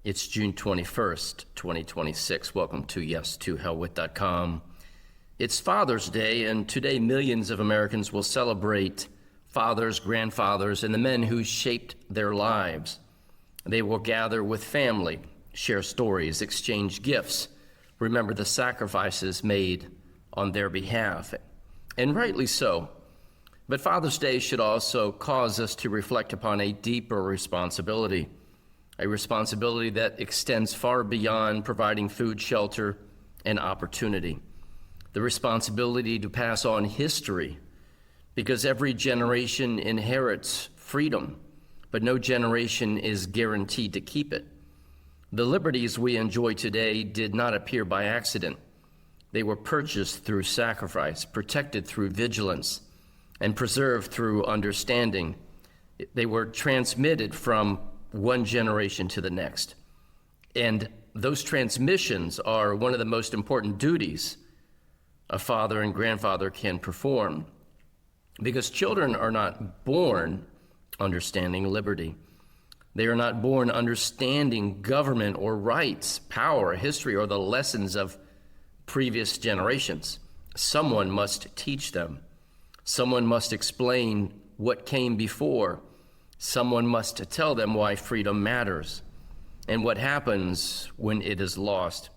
It's June 21st, 2026. Welcome to yes2hellwith.com. It's Father's Day, and today millions of Americans will celebrate fathers, grandfathers, and the men who shaped their lives. They will gather with family, share stories, exchange gifts, remember the sacrifices made on their behalf, and rightly so. But Father's Day should also cause us to reflect upon a deeper responsibility, a responsibility that extends far beyond providing food, shelter, and opportunity. The responsibility to pass on history, because every generation inherits freedom, but no generation is guaranteed to keep it. The liberties we enjoy today did not appear by accident. They were purchased through sacrifice, protected through vigilance, and preserved through understanding. They were transmitted from one generation to the next. And those transmissions are one of the most important duties a father and grandfather can perform, because children are not born understanding liberty. They are not born understanding government or rights, power, history, or the lessons of previous generations. Someone must teach them. Someone must explain what came before. Someone must tell them why freedom matters and what happens when it is lost.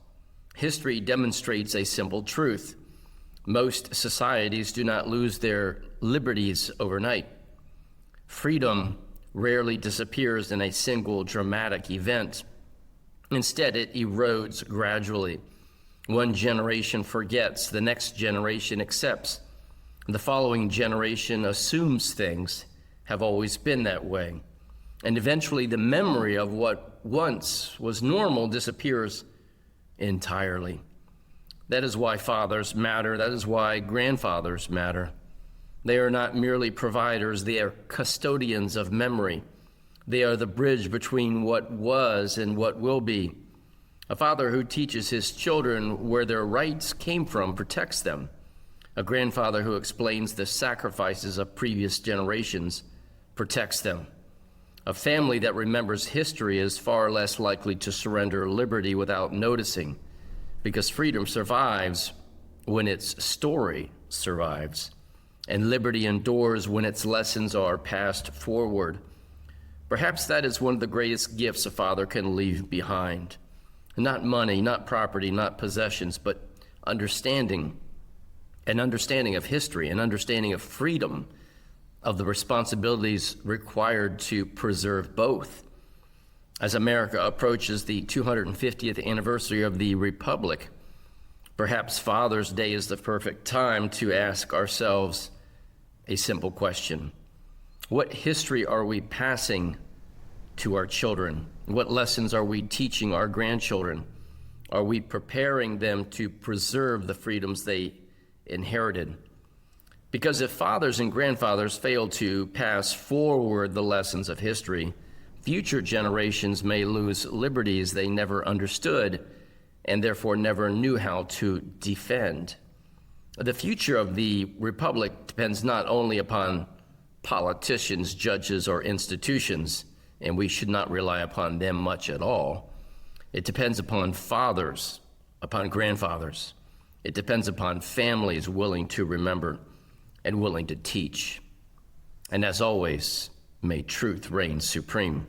History demonstrates a simple truth. Most societies do not lose their liberties overnight. Freedom rarely disappears in a single dramatic event. Instead, it erodes gradually. One generation forgets, the next generation accepts. The following generation assumes things have always been that way. And eventually the memory of what once was normal disappears entirely. That is why fathers matter. That is why grandfathers matter. They are not merely providers. They are custodians of memory. They are the bridge between what was and what will be. A father who teaches his children where their rights came from protects them. A grandfather who explains the sacrifices of previous generations protects them. A family that remembers history is far less likely to surrender liberty without noticing, because freedom survives when its story survives, and liberty endures when its lessons are passed forward. Perhaps that is one of the greatest gifts a father can leave behind. Not money, not property, not possessions, but understanding. An understanding of history, an understanding of freedom, of the responsibilities required to preserve both. As America approaches the 250th anniversary of the Republic, perhaps Father's Day is the perfect time to ask ourselves a simple question. What history are we passing to our children? What lessons are we teaching our grandchildren? Are we preparing them to preserve the freedoms they inherited? Because if fathers and grandfathers fail to pass forward the lessons of history, future generations may lose liberties they never understood and therefore never knew how to defend. The future of the Republic depends not only upon politicians, judges, or institutions, and we should not rely upon them much at all. It depends upon fathers, upon grandfathers. It depends upon families willing to remember and willing to teach. And as always, may truth reign supreme.